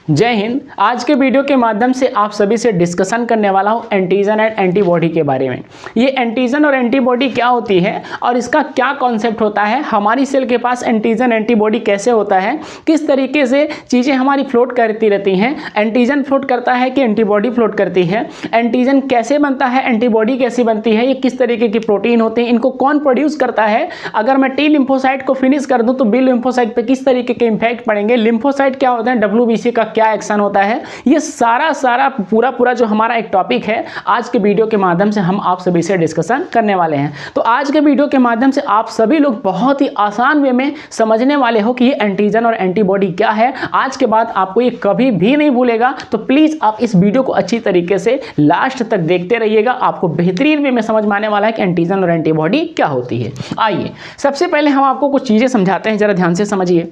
जय हिंद। आज के वीडियो के माध्यम से आप सभी से डिस्कशन करने वाला हूं एंटीजन एंड एंटीबॉडी के बारे में। ये एंटीजन और एंटीबॉडी क्या होती है और इसका क्या कॉन्सेप्ट होता है, हमारी सेल के पास एंटीजन एंटीबॉडी कैसे होता है, किस तरीके से चीज़ें हमारी फ्लोट करती रहती हैं, एंटीजन फ्लोट करता है कि एंटीबॉडी फ्लोट करती है, एंटीजन कैसे बनता है, एंटीबॉडी कैसी बनती है, ये किस तरीके की प्रोटीन होते हैं, इनको कौन प्रोड्यूस करता है, अगर मैं टी लिम्फोसाइट को फिनिश कर दूँ तो बी लिम्फोसाइट पर किस तरीके के इम्पैक्ट पड़ेंगे, लिम्फोसाइट क्या होता है, WBC का क्या एक्शन होता है, ये सारा पूरा जो हमारा एक टॉपिक है आज के वीडियो के माध्यम से हम आप सभी से डिस्कशन करने वाले हैं। तो आज के वीडियो के माध्यम से आप सभी लोग बहुत ही आसान वे में समझने वाले हो कि ये एंटीजन और एंटीबॉडी क्या है। आज के बाद आपको ये कभी भी नहीं भूलेगा, तो प्लीज आप इस वीडियो को अच्छी तरीके से लास्ट तक देखते रहिएगा। आपको बेहतरीन वे में समझ में आने वाला है कि एंटीजन और एंटीबॉडी क्या होती है। आइए सबसे पहले हम आपको कुछ चीजें समझाते हैं, जरा ध्यान से समझिए।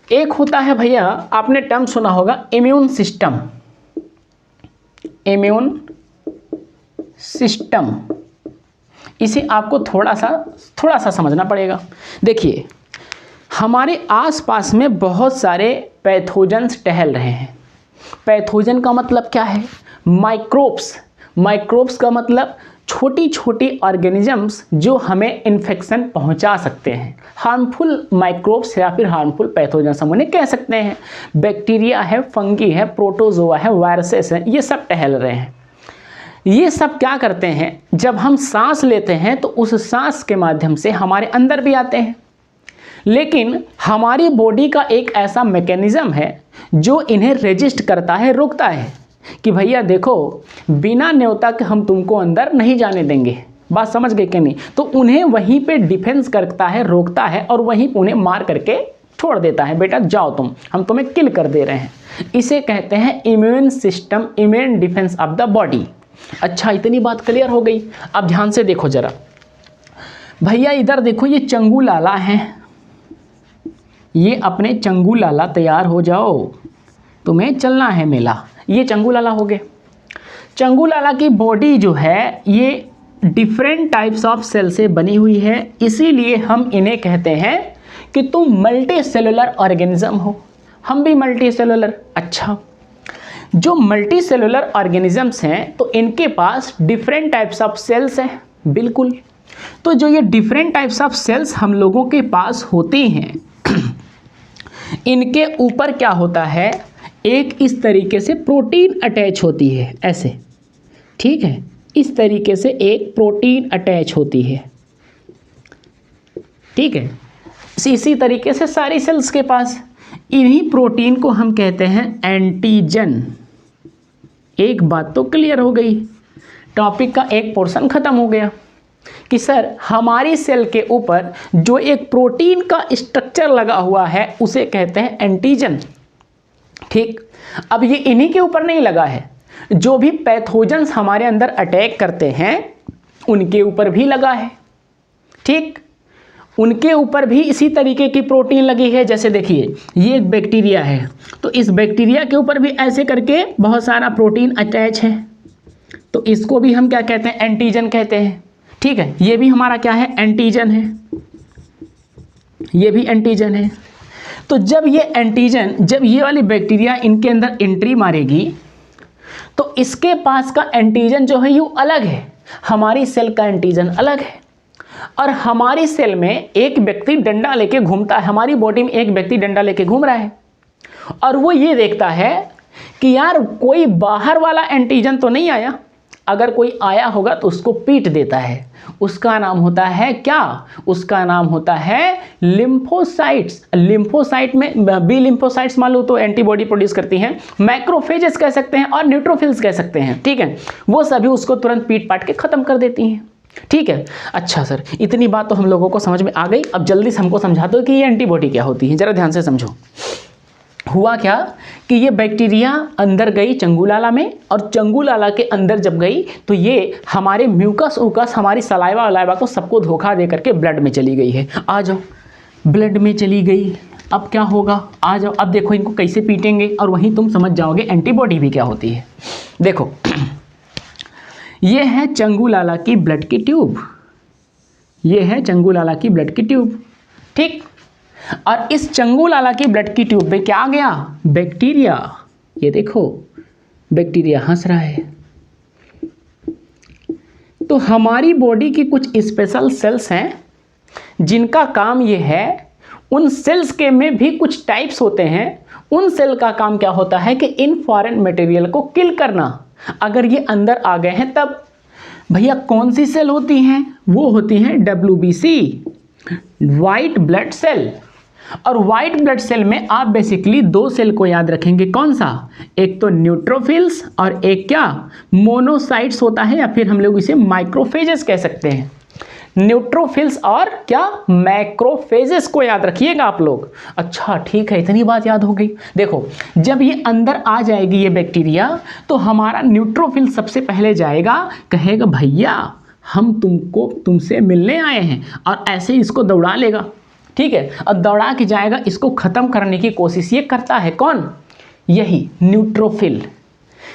एक होता है भैया, आपने टर्म सुना होगा इम्यून सिस्टम। इम्यून सिस्टम, इसे आपको थोड़ा सा समझना पड़ेगा। देखिए, हमारे आसपास में बहुत सारे पैथोजेंस टहल रहे हैं। पैथोजन का मतलब क्या है? माइक्रोब्स। माइक्रोब्स का मतलब छोटी छोटी ऑर्गेनिजम्स जो हमें इन्फेक्शन पहुंचा सकते हैं। हार्मफुल माइक्रोब्स या फिर हार्मफुल पैथोजेंस हम उन्हें कह सकते हैं। बैक्टीरिया है, फंगी है, प्रोटोजोआ है, वायरसेस है, ये सब टहल रहे हैं। ये सब क्या करते हैं, जब हम सांस लेते हैं तो उस सांस के माध्यम से हमारे अंदर भी आते हैं। लेकिन हमारी बॉडी का एक ऐसा मैकेनिज्म है जो इन्हें रेजिस्ट करता है, रोकता है कि भैया देखो, बिना न्योता के हम तुमको अंदर नहीं जाने देंगे। बात समझ गए कि नहीं? तो उन्हें वहीं पे डिफेंस करता है, रोकता है और वहीं उन्हें मार करके छोड़ देता है, बेटा जाओ तुम, हम तुम्हें किल कर दे रहे हैं। इसे कहते हैं immune system, immune defence of the body. अच्छा, इतनी बात क्लियर हो गई। अब ध्यान से देखो जरा भैया, इधर देखो, ये चंगू लाला है, ये अपने चंगू लाला तैयार हो जाओ, तुम्हें चलना है मेला। ये चंगू लाला हो गए। चंगू लाला की बॉडी जो है ये डिफरेंट टाइप्स ऑफ सेल से बनी हुई है, इसीलिए हम इन्हें कहते हैं कि तुम मल्टी सेलुलर ऑर्गेनिज्म हो, हम भी मल्टी सेलुलर। अच्छा, जो मल्टी सेलुलर ऑर्गेनिजम्स हैं तो इनके पास डिफरेंट टाइप्स ऑफ सेल्स हैं। बिल्कुल, तो जो ये डिफरेंट टाइप्स ऑफ सेल्स हम लोगों के पास होती हैं, इनके ऊपर क्या होता है, एक इस तरीके से प्रोटीन अटैच होती है, ऐसे, ठीक है, इस तरीके से एक प्रोटीन अटैच होती है, ठीक है। इसी तरीके से सारी सेल्स के पास, इन्हीं प्रोटीन को हम कहते हैं एंटीजन। एक बात तो क्लियर हो गई, टॉपिक का एक पोर्शन खत्म हो गया कि सर हमारी सेल के ऊपर जो एक प्रोटीन का स्ट्रक्चर लगा हुआ है उसे कहते हैं एंटीजन। ठीक, अब ये इन्हीं के ऊपर नहीं लगा है, जो भी पैथोजेंस हमारे अंदर अटैक करते हैं उनके ऊपर भी लगा है। ठीक, उनके ऊपर भी इसी तरीके की प्रोटीन लगी है। जैसे देखिए, ये एक बैक्टीरिया है, तो इस बैक्टीरिया के ऊपर भी ऐसे करके बहुत सारा प्रोटीन अटैच है, तो इसको भी हम क्या कहते हैं, एंटीजन कहते हैं। ठीक है, ये भी हमारा क्या है, एंटीजन है, ये भी एंटीजन है। तो जब ये एंटीजन, जब ये वाली बैक्टीरिया इनके अंदर एंट्री मारेगी तो इसके पास का एंटीजन जो है ये अलग है, हमारी सेल का एंटीजन अलग है। और हमारी सेल में एक व्यक्ति डंडा लेके घूमता है, हमारी बॉडी में एक व्यक्ति डंडा लेके घूम रहा है और वो ये देखता है कि यार कोई बाहर वाला एंटीजन तो नहीं आया, अगर कोई आया होगा तो उसको पीट देता है। उसका नाम होता है क्या, उसका नाम होता है लिम्फोसाइट्स। लिम्फोसाइट में बी लिम्फोसाइट्स मान लो तो एंटीबॉडी प्रोड्यूस करती हैं, मैक्रोफेजेस कह सकते हैं और न्यूट्रोफिल्स कह सकते हैं। ठीक है, वो सभी उसको तुरंत पीट पाट के खत्म कर देती हैं। ठीक है, अच्छा सर, इतनी बात तो हम लोगों को समझ में आ गई। अब जल्दी से हमको समझा दो कि ये एंटीबॉडी क्या होती है, जरा ध्यान से समझो। हुआ क्या कि ये बैक्टीरिया अंदर गई चंगुलाला में, और चंगुलाला के अंदर जब गई तो ये हमारे म्यूकस उकस, हमारी सलाइवा वलाइवा को सबको धोखा दे करके ब्लड में चली गई है। आ जाओ, ब्लड में चली गई, अब क्या होगा, आ जाओ। अब देखो इनको कैसे पीटेंगे और वहीं तुम समझ जाओगे एंटीबॉडी भी क्या होती है। देखो, ये है चंगुलाला की ब्लड की ट्यूब, ये है चंगुलाला की ब्लड की ट्यूब। ठीक, और इस चंगुलाला की ब्लड की ट्यूब में क्या आ गया, बैक्टीरिया। ये देखो बैक्टीरिया हंस रहा है। तो हमारी बॉडी की कुछ स्पेशल सेल्स हैं जिनका काम ये है, उन सेल्स के में भी कुछ टाइप्स होते हैं। उन सेल का काम क्या होता है कि इन फॉरेन मटेरियल को किल करना। अगर ये अंदर आ गए हैं तब भैया कौन सी सेल होती हैं? वो होती हैं WBC, वाइट ब्लड सेल। और वाइट ब्लड सेल में आप बेसिकली दो सेल को याद रखेंगे। कौन सा? एक तो न्यूट्रोफिल्स और एक क्या मोनोसाइट्स होता है, या फिर हम लोग इसे माइक्रोफेजेस कह सकते हैं। न्यूट्रोफिल्स और क्या मैक्रोफेजेस को याद रखिएगा आप लोग। अच्छा ठीक है, इतनी बात याद हो गई। देखो जब ये अंदर आ जाएगी ये बैक्टीरिया, तो हमारा न्यूट्रोफिल सबसे पहले जाएगा, कहेगा भैया हम तुमसे मिलने आए हैं, और ऐसे इसको दौड़ा लेगा। ठीक है, और दौड़ा के जाएगा, इसको ख़त्म करने की कोशिश ये करता है। कौन? यही न्यूट्रोफिल।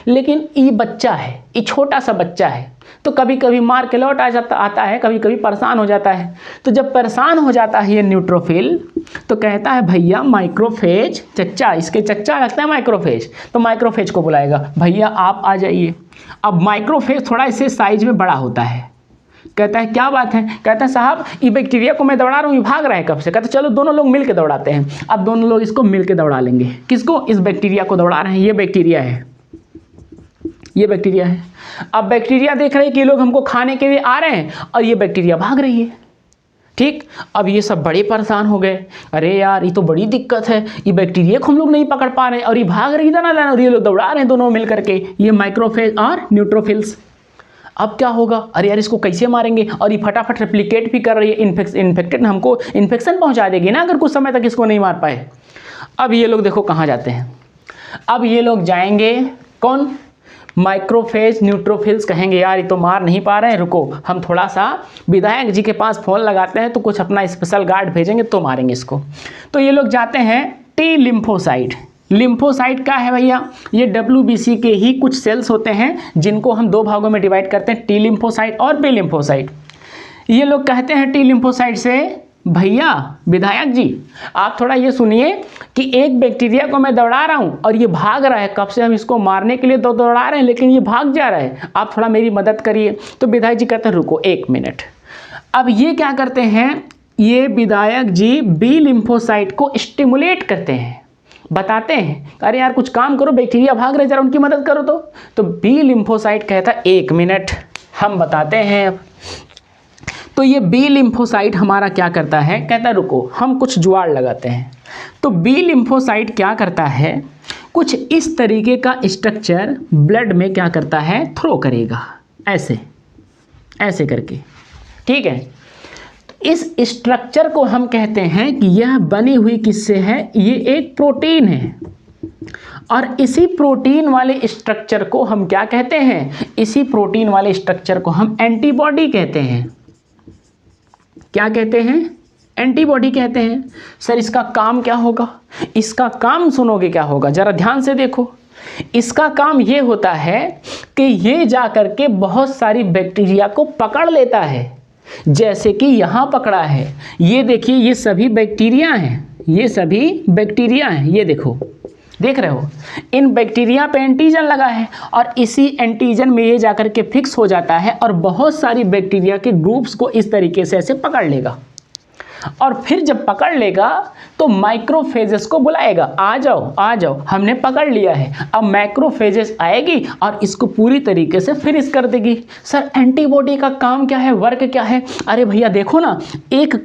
लेकिन ये बच्चा है, ये छोटा सा बच्चा है, तो कभी कभी मार के लौट आता है, कभी कभी परेशान हो जाता है। तो जब परेशान हो जाता है ये न्यूट्रोफिल, तो कहता है भैया माइक्रोफेज चच्चा, इसके चच्चा लगता है माइक्रोफेज, तो माइक्रोफेज को बुलाएगा, भैया आप आ जाइए। अब माइक्रोफेज थोड़ा इससे साइज में बड़ा होता है। कहता है क्या बात है? कहता है साहब ये बैक्टीरिया को मैं दौड़ा रहा हूँ, ये भाग रहा है कब से। कहता है चलो दोनों लोग मिल के दौड़ाते हैं। अब दोनों लोग इसको मिल के दौड़ा लेंगे। किसको? इस बैक्टीरिया को दौड़ा रहे हैं। ये बैक्टीरिया है, ये बैक्टीरिया है। अब बैक्टीरिया देख रहे हैं कि ये लोग हमको खाने के लिए आ रहे हैं, और ये बैक्टीरिया भाग रही है। ठीक, अब ये सब बड़े परेशान हो गए, अरे यार ये तो बड़ी दिक्कत है, ये बैक्टीरिया को हम लोग नहीं पकड़ पा रहे हैं, और ये भाग रही था ना, और ये लोग दौड़ा रहे हैं दोनों मिल करके, ये माइक्रोफेज और न्यूट्रोफिल्स। अब क्या होगा? अरे यार इसको कैसे मारेंगे? और ये फटाफट रेप्लिकेट भी कर रही है, इन्फेक्टेड, हमको इन्फेक्शन पहुंचा देगी ना अगर कुछ समय तक इसको नहीं मार पाए। अब ये लोग देखो कहाँ जाते हैं। अब ये लोग जाएंगे, कौन? माइक्रोफेज न्यूट्रोफिल्स कहेंगे यार ये तो मार नहीं पा रहे हैं, रुको हम थोड़ा सा विधायक जी के पास फ़ोन लगाते हैं, तो कुछ अपना स्पेशल गार्ड भेजेंगे तो मारेंगे इसको। तो ये लोग जाते हैं टी लिम्फोसाइट। लिम्फोसाइट क्या है भैया? ये WBC के ही कुछ सेल्स होते हैं जिनको हम दो भागों में डिवाइड करते हैं, टी लिम्फोसाइट और बी लिम्फोसाइट। ये लोग कहते हैं टी लिम्फोसाइट से, भैया विधायक जी आप थोड़ा ये सुनिए कि एक बैक्टीरिया को मैं दौड़ा रहा हूँ और ये भाग रहा है, कब से हम इसको मारने के लिए दौड़ा रहे हैं लेकिन ये भाग जा रहा है, आप थोड़ा मेरी मदद करिए। तो विधायक जी कहते हैं रुको 1 मिनट। अब ये क्या करते हैं, ये विधायक जी बी लिम्फोसाइट को स्टिमुलेट करते हैं, बताते हैं अरे यार कुछ काम करो, बैक्टीरिया भाग रहे, जरा उनकी मदद करो। तो बी लिम्फोसाइट कहता है 1 मिनट हम बताते हैं। तो ये बी लिम्फोसाइट हमारा क्या करता है, कहता है रुको हम कुछ जुगाड़ लगाते हैं। तो बी लिम्फोसाइट क्या करता है, कुछ इस तरीके का स्ट्रक्चर ब्लड में क्या करता है, थ्रो करेगा, ऐसे ऐसे करके। ठीक है, इस स्ट्रक्चर को हम कहते हैं कि यह बनी हुई किससे है, ये एक प्रोटीन है। और इसी प्रोटीन वाले स्ट्रक्चर को हम क्या कहते हैं, इसी प्रोटीन वाले स्ट्रक्चर को हम एंटीबॉडी कहते हैं। क्या कहते हैं, एंटीबॉडी कहते हैं। सर इसका काम क्या होगा, इसका काम सुनोगे क्या होगा, जरा ध्यान से देखो। इसका काम ये होता है कि ये जा कर के बहुत सारी बैक्टीरिया को पकड़ लेता है, जैसे कि यहाँ पकड़ा है, ये देखिए ये सभी बैक्टीरिया हैं, ये सभी बैक्टीरिया हैं, ये देखो देख रहे हो, इन बैक्टीरिया पे एंटीजन लगा है और इसी एंटीजन में ये जाकर के फिक्स हो जाता है और बहुत सारी बैक्टीरिया के ग्रुप्स को इस तरीके से ऐसे पकड़ लेगा। और फिर जब पकड़ लेगा तो माइक्रोफेजेस को बुलाएगा, आ जाओ आ जाओ हमने पकड़ लिया है। अब माइक्रोफेजेस आएगी और इसको पूरी तरीके से फिनिश कर देगी। सर एंटीबॉडी का काम क्या है, वर्क क्या है? अरे भैया देखो ना, एक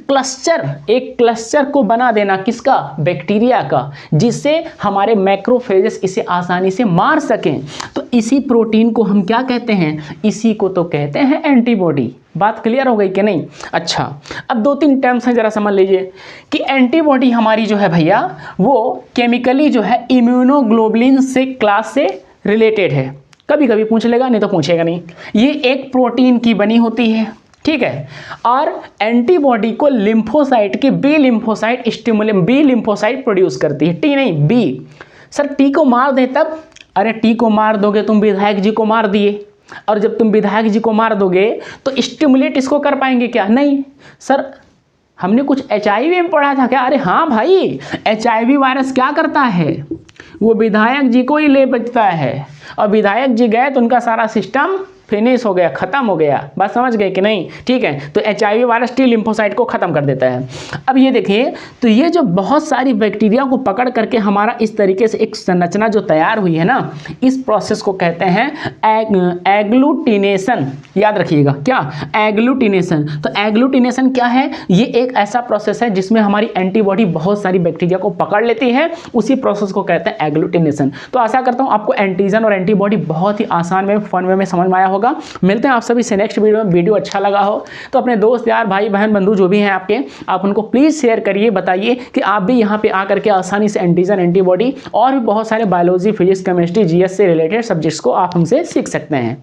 क्लस्टर को बना देना, किसका, बैक्टीरिया का, जिससे हमारे माइक्रोफेजेस इसे आसानी से मार सकें। तो इसी प्रोटीन को हम क्या कहते हैं, इसी को तो कहते हैं एंटीबॉडी। बात क्लियर हो गई कि नहीं? अच्छा, अब 2-3 टर्म्स हैं, जरा समझ लीजिए कि एंटीबॉडी हमारी जो है भैया वो केमिकली जो है इम्यूनोग्लोबुलिन से क्लास से रिलेटेड है। कभी कभी पूछ लेगा, नहीं तो पूछेगा नहीं। ये एक प्रोटीन की बनी होती है, ठीक है। और एंटीबॉडी को लिम्फोसाइट की बी लिम्फोसाइट प्रोड्यूस करती है, टी नहीं बी। सर टी को मार दे तब, अरे टी को मार दोगे तुम विधायक जी को मार दिए, और जब तुम विधायक जी को मार दोगे तो स्टिमुलेट इसको कर पाएंगे क्या? नहीं। सर हमने कुछ HIV में पढ़ा था क्या? अरे हाँ भाई, HIV वायरस क्या करता है, वो विधायक जी को ही ले बचता है, और विधायक जी गए तो उनका सारा सिस्टम फिनिश हो गया, खत्म हो गया। बात समझ गए कि नहीं? ठीक है, तो HIV वायरस टी लिम्फोसाइट को खत्म कर देता है। अब ये देखिए, तो ये जो बहुत सारी बैक्टीरिया को पकड़ करके हमारा इस तरीके से एक संरचना जो तैयार हुई है ना, इस प्रोसेस को कहते हैं एग्लूटिनेशन। याद रखिएगा, क्या? एग्लूटिनेशन। तो एग्लूटिनेशन क्या है? ये एक ऐसा प्रोसेस है जिसमें हमारी एंटीबॉडी बहुत सारी बैक्टीरिया को पकड़ लेती है, उसी प्रोसेस को कहते हैं एग्लूटिनेशन। तो आशा करता हूँ आपको एंटीजन और एंटीबॉडी बहुत ही आसान में, फन वे में समझ में आया होगा। मिलते हैं आप सभी से नेक्स्ट वीडियो में। वीडियो अच्छा लगा हो तो अपने दोस्त यार, भाई बहन, बंधु जो भी हैं आपके, आप उनको प्लीज़ शेयर करिए, बताइए कि आप भी यहाँ पे आकर के आसानी से एंटीजन, एंटीबॉडी और भी बहुत सारे बायोलॉजी, फिजिक्स, केमिस्ट्री, GS से रिलेटेड सब्जेक्ट्स को आप हमसे सीख सकते हैं।